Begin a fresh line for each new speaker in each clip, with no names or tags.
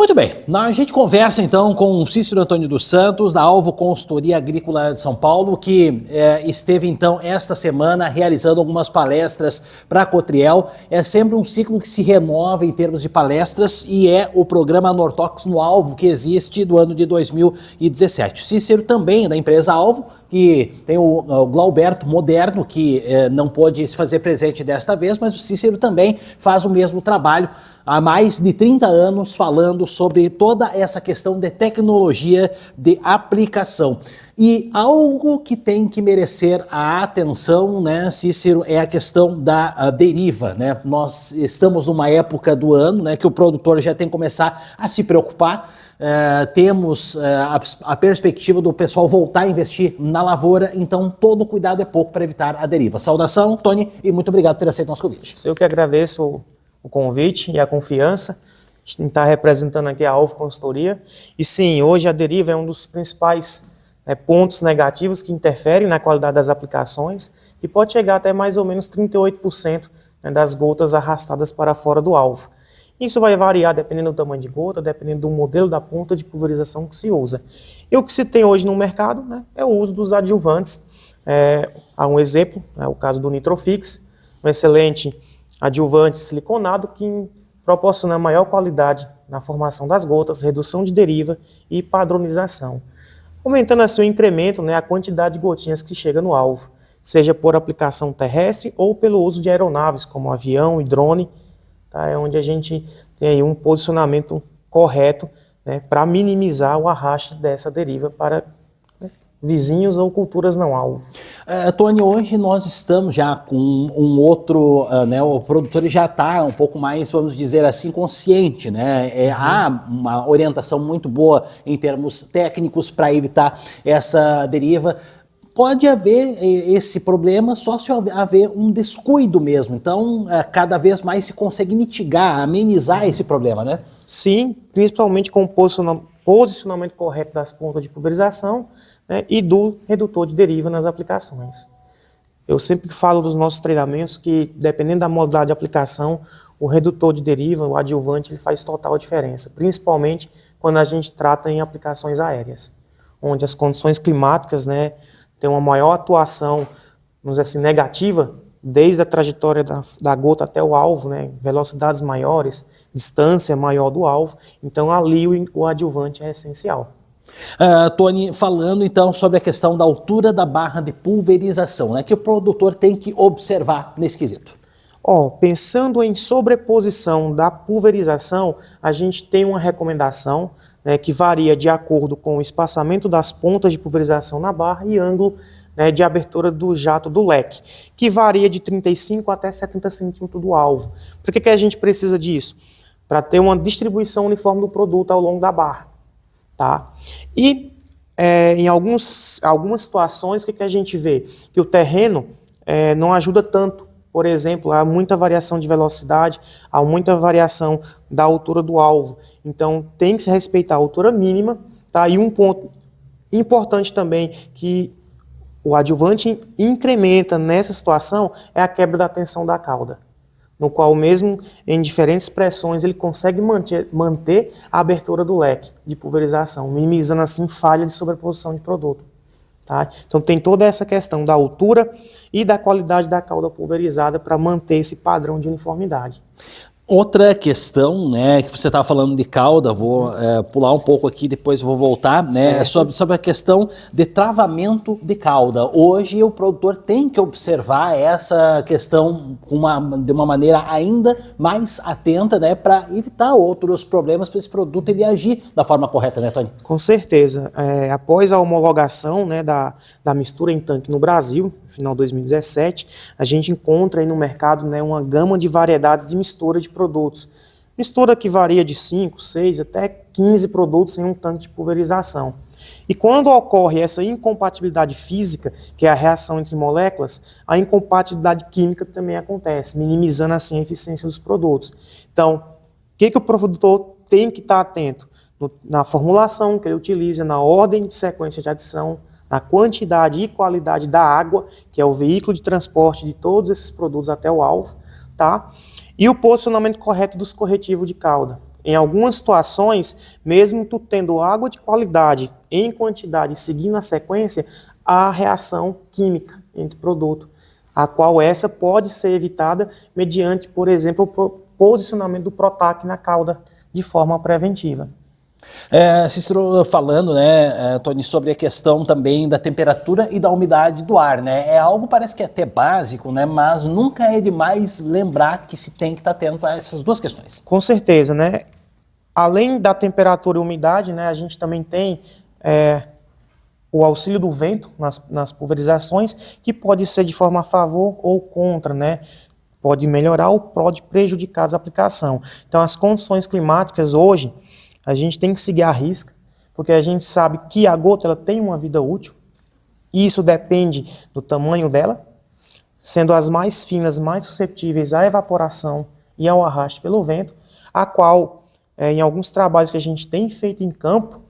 Muito bem, a gente conversa então com o Cícero Antônio dos Santos, da Alvo Consultoria Agrícola de São Paulo, que esteve então esta semana realizando algumas palestras para a Cotriel. É sempre um ciclo que se renova em termos de palestras e é o programa Nortox no Alvo, que existe do ano de 2017. O Cícero também é da empresa Alvo, que tem o Glauberto Moderno, que não pôde se fazer presente desta vez, mas o Cícero também faz o mesmo trabalho há mais de 30 anos falando sobre toda essa questão de tecnologia de aplicação. E algo que tem que merecer a atenção, né, Cícero, é a questão da deriva, né? Nós estamos numa época do ano, né, que o produtor já tem que começar a se preocupar. Temos a perspectiva do pessoal voltar a investir na lavoura, então todo cuidado é pouco para evitar a deriva. Saudação, Tony, e muito obrigado por ter aceito o nosso convite.
Eu que agradeço o convite e a confiança. A gente está representando aqui a Alvo Consultoria. E sim, hoje a deriva é um dos principais pontos negativos que interferem na qualidade das aplicações e pode chegar até mais ou menos 38% das gotas arrastadas para fora do alvo. Isso vai variar dependendo do tamanho de gota, dependendo do modelo da ponta de pulverização que se usa. E o que se tem hoje no mercado, é o uso dos adjuvantes. Há um exemplo, o caso do Nitrofix, um excelente adjuvante siliconado que proporciona maior qualidade na formação das gotas, redução de deriva e padronização, aumentando assim o incremento, a quantidade de gotinhas que chega no alvo, seja por aplicação terrestre ou pelo uso de aeronaves como avião e drone, tá? É onde a gente tem aí um posicionamento correto, para minimizar o arraste dessa deriva para vizinhos ou culturas não alvo.
Tony, hoje nós estamos já com um outro, o produtor já está um pouco mais, vamos dizer assim, consciente, Há uma orientação muito boa em termos técnicos para evitar essa deriva. Pode haver esse problema só se haver um descuido mesmo. Então, cada vez mais se consegue mitigar, amenizar esse problema, né?
Sim, principalmente com o posicionamento correto das pontas de pulverização, e do redutor de deriva nas aplicações. Eu sempre falo dos nossos treinamentos que, dependendo da modalidade de aplicação, o redutor de deriva, o adjuvante, ele faz total diferença, principalmente quando a gente trata em aplicações aéreas, onde as condições climáticas têm uma maior atuação, vamos dizer assim, negativa, desde a trajetória da gota até o alvo, velocidades maiores, distância maior do alvo, então ali o adjuvante é essencial.
Tony, falando então sobre a questão da altura da barra de pulverização, que o produtor tem que observar nesse quesito.
Pensando em sobreposição da pulverização, a gente tem uma recomendação que varia de acordo com o espaçamento das pontas de pulverização na barra e ângulo de abertura do jato do leque, que varia de 35 até 70 centímetros do alvo. Por que a gente precisa disso? Para ter uma distribuição uniforme do produto ao longo da barra. Tá? E em algumas situações, o que a gente vê? Que o terreno não ajuda tanto. Por exemplo, há muita variação de velocidade, há muita variação da altura do alvo. Então, tem que se respeitar a altura mínima. Tá? E um ponto importante também que o adjuvante incrementa nessa situação é a quebra da tensão da cauda, no qual mesmo em diferentes pressões ele consegue manter a abertura do leque de pulverização, minimizando assim falha de sobreposição de produto. Tá? Então tem toda essa questão da altura e da qualidade da cauda pulverizada para manter esse padrão de uniformidade.
Outra questão, que você estava falando de cauda, vou pular um pouco aqui, depois vou voltar, sobre a questão de travamento de cauda. Hoje o produtor tem que observar essa questão de uma maneira ainda mais atenta, para evitar outros problemas para esse produto ele agir da forma correta, né, Tony?
Com certeza. Após a homologação da mistura em tanque no Brasil, no final de 2017, a gente encontra aí no mercado uma gama de variedades de mistura de produtos. Mistura que varia de 5, 6 até 15 produtos em um tanque de pulverização. E quando ocorre essa incompatibilidade física, que é a reação entre moléculas, a incompatibilidade química também acontece, minimizando assim a eficiência dos produtos. Então, o que o produtor tem que estar atento? Na formulação que ele utiliza, na ordem de sequência de adição, na quantidade e qualidade da água, que é o veículo de transporte de todos esses produtos até o alvo, tá? E o posicionamento correto dos corretivos de cauda. em algumas situações, mesmo tu tendo água de qualidade em quantidade seguindo a sequência, há reação química entre o produto, a qual essa pode ser evitada mediante, por exemplo, o posicionamento do Protac na cauda de forma preventiva.
Cícero, falando, né, Tony, sobre a questão também da temperatura e da umidade do ar, né? É algo parece que é até básico, né? Mas nunca é demais lembrar que se tem que estar atento a essas duas questões.
Com certeza, né? Além da temperatura e umidade, né, a gente também tem o auxílio do vento nas pulverizações, que pode ser de forma a favor ou contra, né? Pode melhorar ou pode prejudicar a aplicação. Então, as condições climáticas hoje, a gente tem que seguir à risca, porque a gente sabe que a gota ela tem uma vida útil, e isso depende do tamanho dela, sendo as mais finas, mais suscetíveis à evaporação e ao arraste pelo vento, a qual, em alguns trabalhos que a gente tem feito em campo,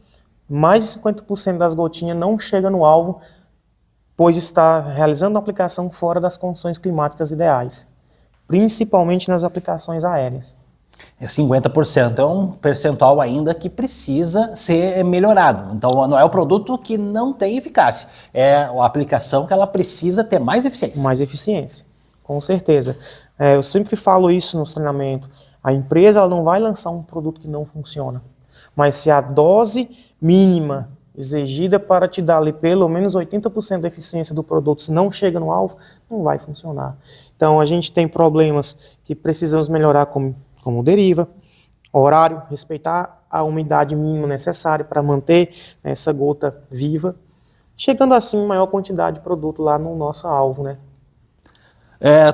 mais de 50% das gotinhas não chega no alvo, pois está realizando a aplicação fora das condições climáticas ideais, principalmente nas aplicações aéreas.
50%, é um percentual ainda que precisa ser melhorado. Então não é o produto que não tem eficácia, é a aplicação que ela precisa ter mais eficiência.
Mais eficiência, com certeza. Eu sempre falo isso nos treinamentos. A empresa ela não vai lançar um produto que não funciona, mas se a dose mínima exigida para te dar ali pelo menos 80% da eficiência do produto, se não chega no alvo, não vai funcionar. Então a gente tem problemas que precisamos melhorar como deriva, horário, respeitar a umidade mínima necessária para manter essa gota viva, chegando assim maior quantidade de produto lá no nosso alvo, né?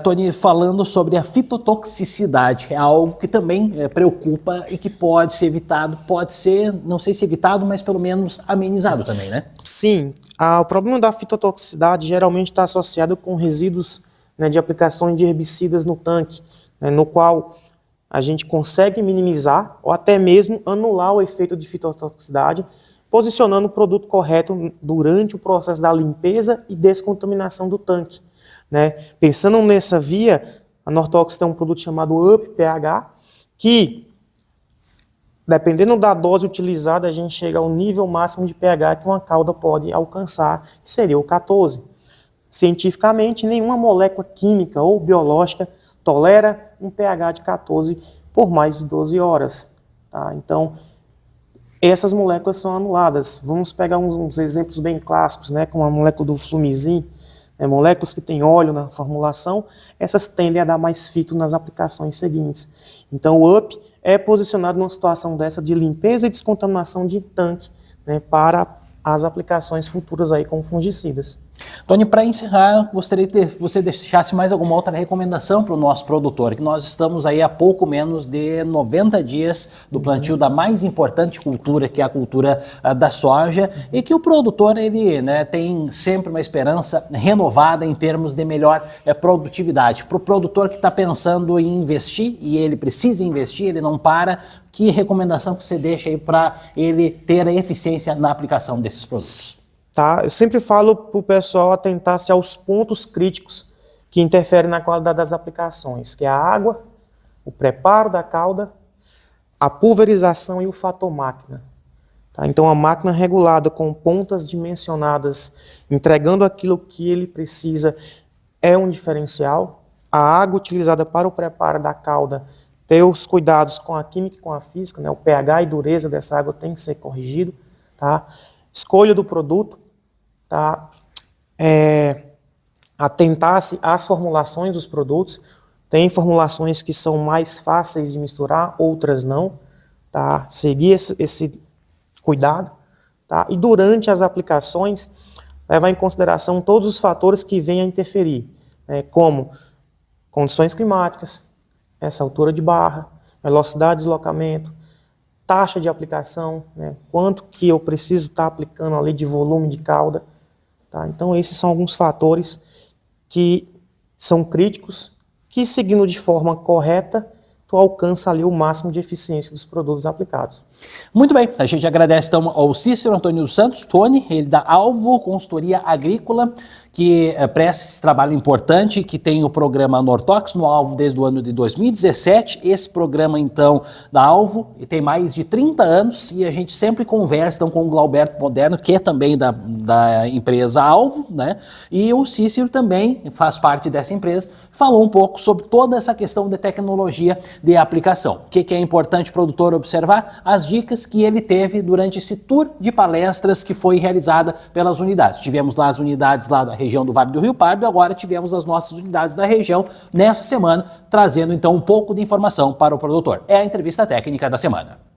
Tony, falando sobre a fitotoxicidade, é algo que também preocupa e que pode ser evitado, pode ser, não sei se evitado, mas pelo menos amenizado também, né?
Sim, o problema da fitotoxicidade geralmente está associado com resíduos, né, de aplicações de herbicidas no tanque, né, no qual a gente consegue minimizar ou até mesmo anular o efeito de fitotoxicidade, posicionando o produto correto durante o processo da limpeza e descontaminação do tanque, né? Pensando nessa via, a Nortox tem um produto chamado UP-pH, que, dependendo da dose utilizada, a gente chega ao nível máximo de pH que uma cauda pode alcançar, que seria o 14. Cientificamente, nenhuma molécula química ou biológica tolera um pH de 14 por mais de 12 horas. Tá? Então, essas moléculas são anuladas. Vamos pegar uns exemplos bem clássicos, né, como a molécula do flumizin, moléculas que têm óleo na formulação, essas tendem a dar mais fito nas aplicações seguintes. Então, o UP é posicionado numa situação dessa de limpeza e descontaminação de tanque, né, para as aplicações futuras aí com fungicidas.
Tony, para encerrar, gostaria que você deixasse mais alguma outra recomendação para o nosso produtor, que nós estamos aí há pouco menos de 90 dias do plantio da mais importante cultura, que é a cultura da soja, e que o produtor ele, né, tem sempre uma esperança renovada em termos de melhor produtividade. Para o produtor que está pensando em investir, e ele precisa investir, ele não para, que recomendação que você deixa aí para ele ter a eficiência na aplicação desses produtos?
Tá? Eu sempre falo para o pessoal atentar-se aos pontos críticos que interferem na qualidade das aplicações, que é a água, o preparo da cauda, a pulverização e o fator máquina. Tá? Então, a máquina regulada com pontas dimensionadas, entregando aquilo que ele precisa, é um diferencial. A água utilizada para o preparo da cauda, ter os cuidados com a química e com a física, né? O pH e dureza dessa água tem que ser corrigido. Tá? Escolha do produto, tá? Atentar-se às formulações dos produtos. Tem formulações que são mais fáceis de misturar, outras não. Tá? Seguir esse cuidado. Tá? E durante as aplicações, levar em consideração todos os fatores que venham a interferir, né? Como condições climáticas, essa altura de barra, velocidade de deslocamento, taxa de aplicação, né? Quanto que eu preciso estar aplicando ali de volume de cauda. Tá? Então esses são alguns fatores que são críticos, que seguindo de forma correta, tu alcança ali o máximo de eficiência dos produtos aplicados.
Muito bem, a gente agradece então ao Cícero Antônio dos Santos, Tony, ele da Alvo Consultoria Agrícola, que presta esse trabalho importante, que tem o programa Nortox no Alvo desde o ano de 2017. Esse programa, então, da Alvo tem mais de 30 anos e a gente sempre conversa então, com o Glauberto Moderno, que é também da empresa Alvo, né? E o Cícero também faz parte dessa empresa, falou um pouco sobre toda essa questão de tecnologia de aplicação. O que é importante o produtor observar? As dicas que ele teve durante esse tour de palestras que foi realizada pelas unidades. Tivemos lá as unidades lá da região do Vale do Rio Pardo e agora tivemos as nossas unidades da região nessa semana, trazendo então um pouco de informação para o produtor. É a entrevista técnica da semana.